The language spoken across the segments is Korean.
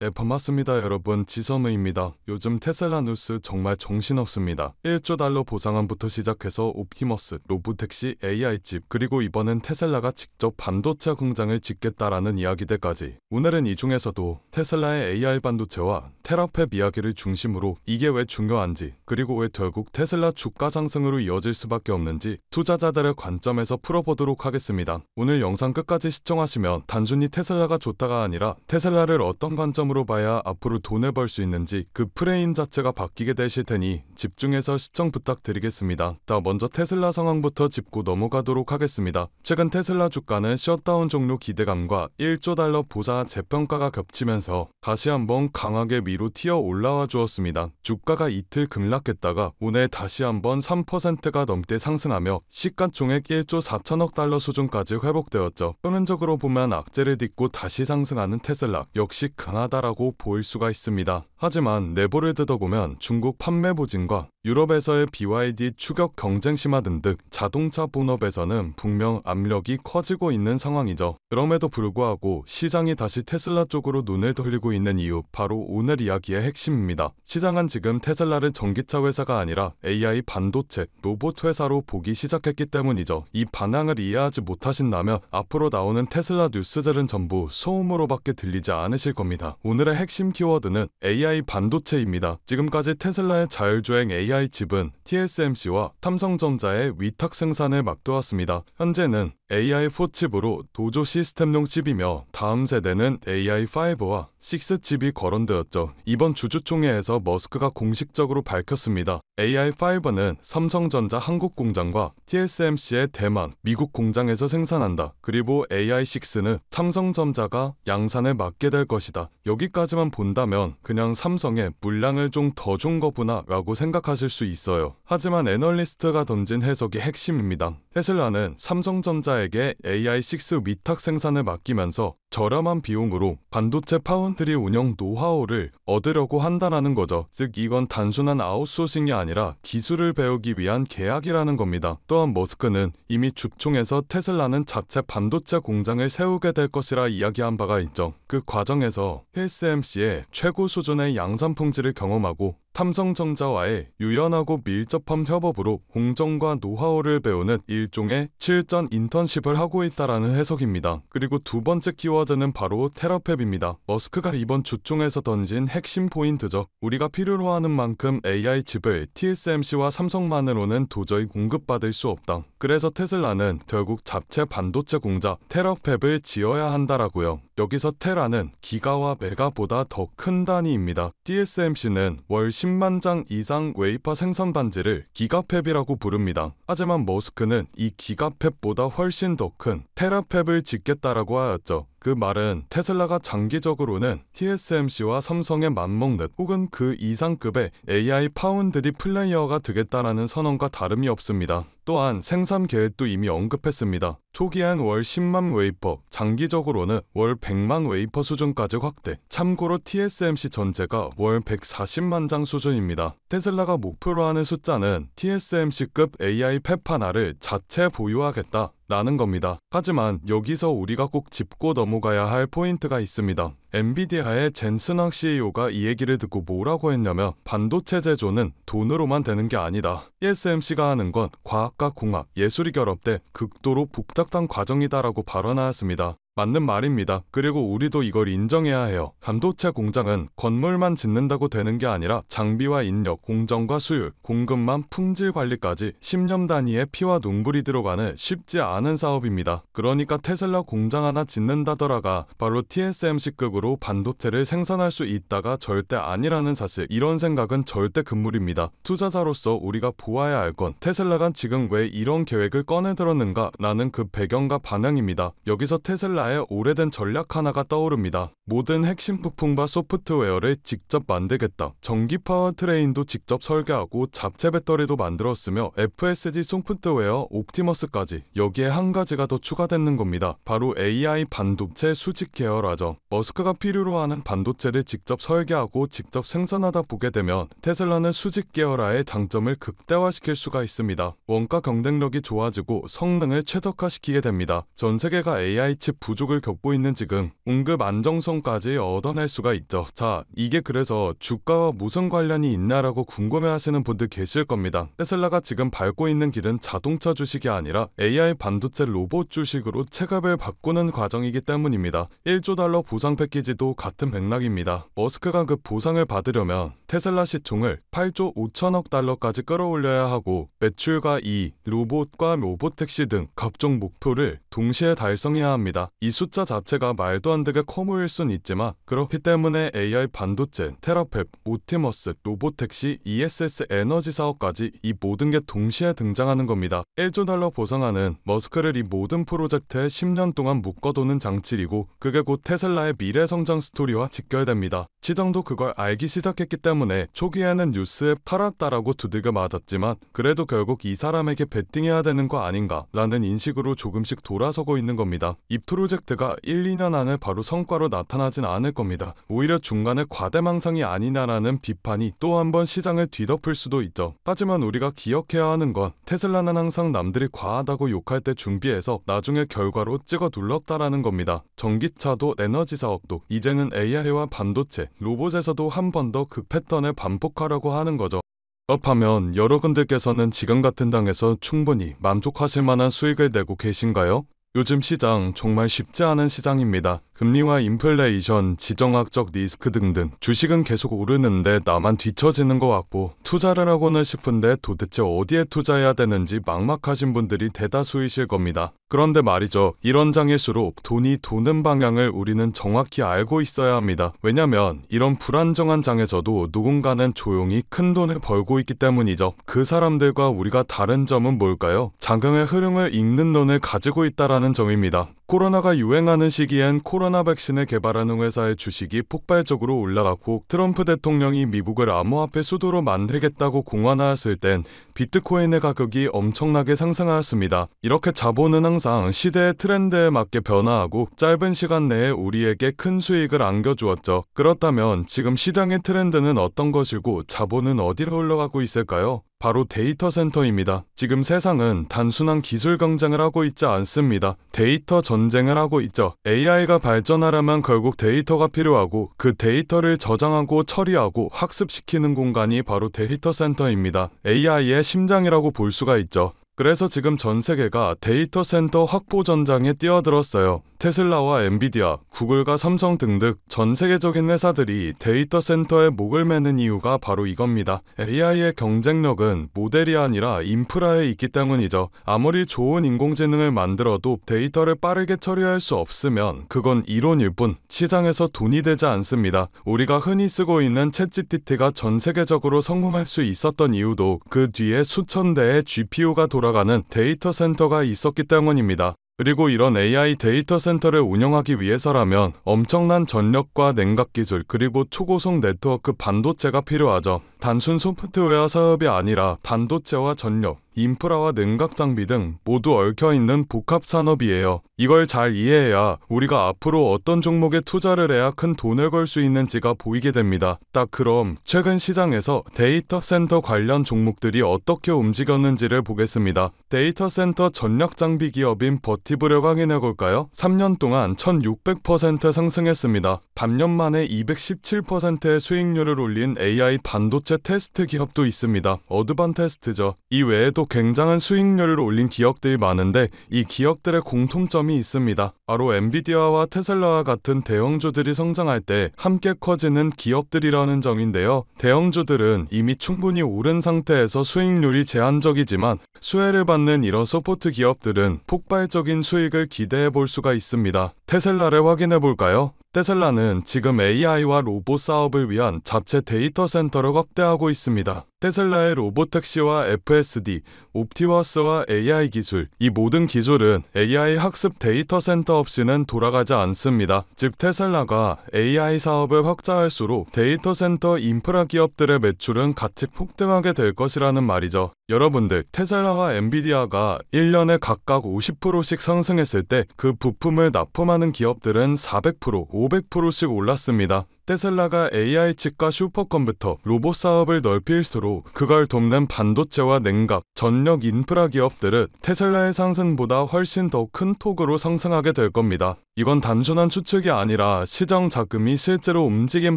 네, 반갑습니다 여러분. 지섬의입니다. 요즘 테슬라 뉴스 정말 정신없습니다. 1조 달러 보상안부터 시작해서 옵티머스, 로보택시, AI칩, 그리고 이번엔 테슬라가 직접 반도체 공장을 짓겠다라는 이야기들까지. 오늘은 이 중에서도 테슬라의 AI 반도체와 테라팹 이야기를 중심으로 이게 왜 중요한지, 그리고 왜 결국 테슬라 주가 상승으로 이어질 수밖에 없는지 투자자들의 관점에서 풀어보도록 하겠습니다. 오늘 영상 끝까지 시청하시면 단순히 테슬라가 좋다가 아니라 테슬라를 어떤 관점으로 봐야 앞으로 돈을 벌 수 있는지 그 프레임 자체가 바뀌게 되실 테니 집중해서 시청 부탁드리겠습니다. 자, 먼저 테슬라 상황부터 짚고 넘어가도록 하겠습니다. 최근 테슬라 주가는 셧다운 종료 기대감과 1조 달러 보상 재평가가 겹치면서 다시 한번 강하게 위로 튀어 올라와 주었습니다. 주가가 이틀 급락했다가 오늘 다시 한번 3%가 넘게 상승하며 시가총액 1조 4천억 달러 수준까지 회복되었죠. 표면적으로 보면 악재를 딛고 다시 상승하는 테슬라 역시 강하다라고 보일 수가 있습니다. 하지만 내부를 뜯어보면 중국 판매 부진과 유럽에서의 BYD 추격 경쟁 심화등 등 자동차 본업에서는 분명 압력이 커지고 있는 상황이죠. 그럼에도 불구하고 시장이 다시 테슬라 쪽으로 눈을 돌리고 있는 이유, 바로 오늘 이야기의 핵심입니다. 시장은 지금 테슬라를 전기차 회사가 아니라 AI 반도체, 로봇 회사로 보기 시작했기 때문이죠. 이 반항을 이해하지 못하신다면 앞으로 나오는 테슬라 뉴스들은 전부 소음으로밖에 들리지 않으실 겁니다. 오늘의 핵심 키워드는 AI 반도체입니다. 지금까지 테슬라의 자율주행 AI 칩은 TSMC와 삼성전자의 위탁 생산을 막도왔습니다. 현재는 AI4 칩으로 도조 시스템용 칩이며 다음 세대는 AI5와 6 칩이 거론되었죠. 이번 주주총회에서 머스크가 공식적으로 밝혔습니다. AI5는 삼성전자 한국 공장과 TSMC의 대만, 미국 공장에서 생산한다. 그리고 AI6는 삼성전자가 양산을 맡게 될 것이다. 여기까지만 본다면 그냥 삼성의 물량을 좀 더 준 거구나 라고 생각하실 수 있어요. 하지만 애널리스트가 던진 해석이 핵심입니다. 테슬라는 삼성전자에게 AI6 위탁 생산을 맡기면서 저렴한 비용으로 반도체 파운드리 운영 노하우를 얻으려고 한다는 거죠. 즉 이건 단순한 아웃소싱이 아니라 기술을 배우기 위한 계약이라는 겁니다. 또한 머스크는 이미 주총에서 테슬라는 자체 반도체 공장을 세우게 될 것이라 이야기한 바가 있죠. 그 과정에서 TSMC의 최고 수준의 양산 품질을 경험하고 삼성전자와의 유연하고 밀접한 협업으로 공정과 노하우를 배우는 일종의 실전 인턴십을 하고 있다라는 해석입니다. 그리고 두 번째 키워드는 바로 테라팹입니다. 머스크가 이번 주총에서 던진 핵심 포인트죠. 우리가 필요로 하는 만큼 AI 칩을 TSMC와 삼성만으로는 도저히 공급받을 수 없다. 그래서 테슬라는 결국 자체 반도체 공장 테라팹을 지어야 한다라고요. 여기서 테라는 기가와 메가보다 더 큰 단위입니다. TSMC는 월 10만 장 이상 웨이퍼 생산 반지를 기가팹이라고 부릅니다. 하지만 머스크는 이 기가팹보다 훨씬 더 큰 테라팹을 짓겠다라고 하였죠. 그 말은 테슬라가 장기적으로는 TSMC와 삼성에 맞먹는 혹은 그 이상급의 AI 파운드리 플레이어가 되겠다라는 선언과 다름이 없습니다. 또한 생산 계획도 이미 언급했습니다. 초기엔 월 10만 웨이퍼, 장기적으로는 월 100만 웨이퍼 수준까지 확대. 참고로 TSMC 전체가 월 140만 장 수준입니다. 테슬라가 목표로 하는 숫자는 TSMC급 AI 팹 하나를 자체 보유하겠다 라는 겁니다. 하지만 여기서 우리가 꼭 짚고 넘어가야 할 포인트가 있습니다. 엔비디아의 젠슨학 CEO가 이 얘기를 듣고 뭐라고 했냐면 반도체 제조는 돈으로만 되는 게 아니다. TSMC가 하는 건 과학과 공학, 예술이 결합돼 극도로 복잡한 과정이다라고 발언하였습니다. 맞는 말입니다. 그리고 우리도 이걸 인정해야 해요. 반도체 공장은 건물만 짓는다고 되는 게 아니라 장비와 인력, 공정과 수율, 공급망 품질 관리까지 10년 단위의 피와 눈물이 들어가는 쉽지 않은 사업입니다. 그러니까 테슬라 공장 하나 짓는다더라가 바로 TSMC급으로 반도체를 생산할 수 있다가 절대 아니라는 사실, 이런 생각은 절대 금물입니다. 투자자로서 우리가 보아야 할 건 테슬라가 지금 왜 이런 계획을 꺼내들었는가 라는 그 배경과 반응입니다. 여기서 테슬라의 오래된 전략 하나가 떠오릅니다. 모든 핵심 부품과 소프트웨어를 직접 만들겠다. 전기 파워트레인도 직접 설계하고 잡채 배터리도 만들었으며 FSD 소프트웨어 옵티머스까지, 여기에 한 가지가 더 추가되는 겁니다. 바로 AI 반도체 수직 계열화죠. 머스크가 필요로 하는 반도체를 직접 설계하고 직접 생산하다 보게 되면 테슬라는 수직 계열화의 장점을 극대화시킬 수가 있습니다. 원가 경쟁력이 좋아지고 성능을 최적화시키게 됩니다. 전 세계가 AI 칩 부족 부족을 겪고 있는 지금 응급 안정성까지 얻어낼 수가 있죠. 자, 이게 그래서 주가와 무슨 관련이 있나라고 궁금해하시는 분들 계실 겁니다. 테슬라가 지금 밟고 있는 길은 자동차 주식이 아니라 AI 반도체 로봇 주식으로 체급을 바꾸는 과정이기 때문입니다. 1조 달러 보상 패키지도 같은 맥락입니다. 머스크가 그 보상을 받으려면 테슬라 시총을 8조 5천억 달러까지 끌어올려야 하고 매출과 로봇과 로보택시 등 각종 목표를 동시에 달성해야 합니다. 이 숫자 자체가 말도 안 되게 커 보일 순 있지만 그렇기 때문에 AI 반도체, 테라펩, 옵티머스, 로보택시, ESS 에너지 사업까지 이 모든 게 동시에 등장하는 겁니다. 1조 달러 보상하는 머스크를 이 모든 프로젝트에 10년 동안 묶어두는 장치이고 그게 곧 테슬라의 미래 성장 스토리와 직결됩니다. 시장도 그걸 알기 시작했기 때문에 초기에는 뉴스에 팔았다라고 두들겨 맞았지만 그래도 결국 이 사람에게 베팅해야 되는 거 아닌가 라는 인식으로 조금씩 돌아서고 있는 겁니다. 이 프로젝트가 1, 2년 안에 바로 성과로 나타나진 않을 겁니다. 오히려 중간에 과대망상이 아니냐라는 비판이 또 한 번 시장을 뒤덮을 수도 있죠. 하지만 우리가 기억해야 하는 건 테슬라는 항상 남들이 과하다고 욕할 때 준비해서 나중에 결과로 찍어 눌렀다라는 겁니다. 전기차도 에너지 사업도 이제는 AI와 반도체, 로봇에서도 한 번 더 그 패턴을 반복하려고 하는 거죠. 그렇다면 여러분들께서는 지금 같은 당에서 충분히 만족하실 만한 수익을 내고 계신가요? 요즘 시장 정말 쉽지 않은 시장입니다. 금리와 인플레이션, 지정학적 리스크 등등 주식은 계속 오르는데 나만 뒤처지는 것 같고 투자를 하고는 싶은데 도대체 어디에 투자해야 되는지 막막하신 분들이 대다수이실 겁니다. 그런데 말이죠. 이런 장일수록 돈이 도는 방향을 우리는 정확히 알고 있어야 합니다. 왜냐면 이런 불안정한 장에서도 누군가는 조용히 큰 돈을 벌고 있기 때문이죠. 그 사람들과 우리가 다른 점은 뭘까요? 자금의 흐름을 읽는 눈을 가지고 있다라는 점입니다. 코로나가 유행하는 시기엔 코로나 백신을 개발하는 회사의 주식이 폭발적으로 올라갔고 트럼프 대통령이 미국을 암호화폐 수도로 만들겠다고 공언하였을 땐 비트코인의 가격이 엄청나게 상승하였습니다. 이렇게 자본은 항상 시대의 트렌드에 맞게 변화하고 짧은 시간 내에 우리에게 큰 수익을 안겨주었죠. 그렇다면 지금 시장의 트렌드는 어떤 것이고 자본은 어디로 흘러가고 있을까요? 바로 데이터 센터입니다. 지금 세상은 단순한 기술 경쟁을 하고 있지 않습니다. 데이터 전쟁을 하고 있죠. AI가 발전하려면 결국 데이터가 필요하고 그 데이터를 저장하고 처리하고 학습시키는 공간이 바로 데이터 센터입니다. AI의 심장이라고 볼 수가 있죠. 그래서 지금 전 세계가 데이터 센터 확보 전장에 뛰어들었어요. 테슬라와 엔비디아, 구글과 삼성 등등 전 세계적인 회사들이 데이터 센터에 목을 매는 이유가 바로 이겁니다. AI의 경쟁력은 모델이 아니라 인프라에 있기 때문이죠. 아무리 좋은 인공지능을 만들어도 데이터를 빠르게 처리할 수 없으면 그건 이론일 뿐 시장에서 돈이 되지 않습니다. 우리가 흔히 쓰고 있는 챗GPT가 전 세계적으로 성공할 수 있었던 이유도 그 뒤에 수천 대의 GPU가 돌아가는 데이터 센터가 있었기 때문입니다. 그리고 이런 AI 데이터 센터를 운영하기 위해서라면 엄청난 전력과 냉각 기술 그리고 초고속 네트워크 반도체가 필요하죠. 단순 소프트웨어 사업이 아니라 반도체와 전력, 인프라와 냉각 장비 등 모두 얽혀있는 복합 산업이에요. 이걸 잘 이해해야 우리가 앞으로 어떤 종목에 투자를 해야 큰 돈을 벌 수 있는지가 보이게 됩니다. 딱 그럼 최근 시장에서 데이터 센터 관련 종목들이 어떻게 움직였는지를 보겠습니다. 데이터 센터 전력 장비 기업인 버티브를 확인해 볼까요? 3년 동안 1600% 상승했습니다. 반년 만에 217%의 수익률을 올린 AI 반도체 테스트 기업도 있습니다. 어드반테스트죠. 이 외에도 굉장한 수익률을 올린 기업들이 많은데 이 기업들의 공통점이 있습니다. 바로 엔비디아와 테슬라와 같은 대형주들이 성장할 때 함께 커지는 기업들이라는 점인데요. 대형주들은 이미 충분히 오른 상태에서 수익률이 제한적이지만 수혜를 받는 이런 서포트 기업들은 폭발적인 수익을 기대해 볼 수가 있습니다. 테슬라를 확인해 볼까요? 테슬라는 지금 AI와 로봇 사업을 위한 자체 데이터 센터를 확대하고 있습니다. 테슬라의 로보택시와 FSD, 옵티머스와 AI 기술, 이 모든 기술은 AI 학습 데이터 센터 없이는 돌아가지 않습니다. 즉 테슬라가 AI 사업을 확장할수록 데이터 센터 인프라 기업들의 매출은 같이 폭등하게 될 것이라는 말이죠. 여러분들, 테슬라와 엔비디아가 1년에 각각 50%씩 상승했을 때 그 부품을 납품하는 기업들은 400%, 500%씩 올랐습니다. 테슬라가 AI 칩과 슈퍼컴퓨터, 로봇 사업을 넓힐수록 그걸 돕는 반도체와 냉각, 전력 인프라 기업들은 테슬라의 상승보다 훨씬 더 큰 폭으로 상승하게 될 겁니다. 이건 단순한 추측이 아니라 시장 자금이 실제로 움직인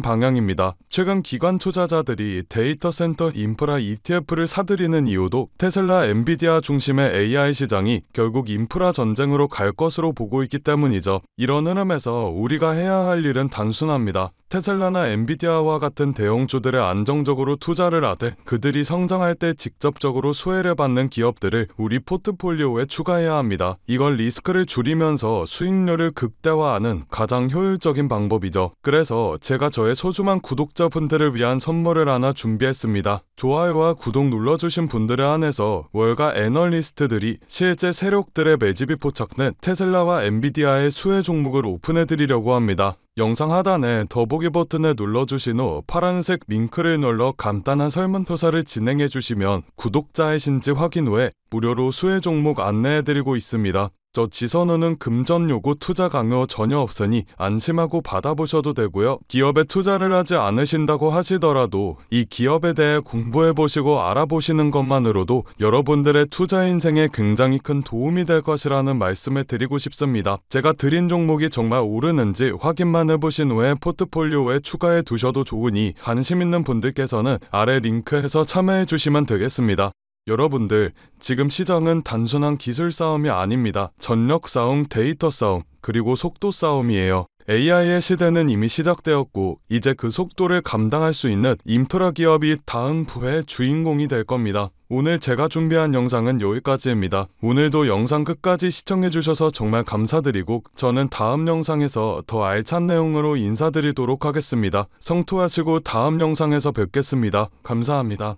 방향입니다. 최근 기관 투자자들이 데이터 센터 인프라 ETF를 사들이는 이유도 테슬라, 엔비디아 중심의 AI 시장이 결국 인프라 전쟁으로 갈 것으로 보고 있기 때문이죠. 이런 흐름에서 우리가 해야 할 일은 단순합니다. 테슬라나 엔비디아와 같은 대형주들에 안정적으로 투자를 하되 그들이 성장할 때 직접적으로 수혜를 받는 기업들을 우리 포트폴리오에 추가해야 합니다. 이걸 리스크를 줄이면서 수익률을 극대화하는 가장 효율적인 방법이죠. 그래서 제가 저의 소중한 구독자분들을 위한 선물을 하나 준비했습니다. 좋아요와 구독 눌러주신 분들에 한해서 월가 애널리스트들이 실제 세력들의 매집이 포착된 테슬라와 엔비디아의 수혜 종목을 오픈해드리려고 합니다. 영상 하단에 더보기 버튼을 눌러주신 후 파란색 링크를 눌러 간단한 설문조사를 진행해주시면 구독자이신지 확인 후에 무료로 수혜 종목 안내해드리고 있습니다. 저 지선우는 금전 요구 투자 강요 전혀 없으니 안심하고 받아보셔도 되고요. 기업에 투자를 하지 않으신다고 하시더라도 이 기업에 대해 공부해보시고 알아보시는 것만으로도 여러분들의 투자 인생에 굉장히 큰 도움이 될 것이라는 말씀을 드리고 싶습니다. 제가 드린 종목이 정말 오르는지 확인만 해보신 후에 포트폴리오에 추가해 두셔도 좋으니 관심 있는 분들께서는 아래 링크에서 참여해 주시면 되겠습니다. 여러분들, 지금 시장은 단순한 기술 싸움이 아닙니다. 전력 싸움, 데이터 싸움, 그리고 속도 싸움이에요. AI의 시대는 이미 시작되었고 이제 그 속도를 감당할 수 있는 인프라 기업이 다음 부의 주인공이 될 겁니다. 오늘 제가 준비한 영상은 여기까지입니다. 오늘도 영상 끝까지 시청해주셔서 정말 감사드리고 저는 다음 영상에서 더 알찬 내용으로 인사드리도록 하겠습니다. 성토하시고 다음 영상에서 뵙겠습니다. 감사합니다.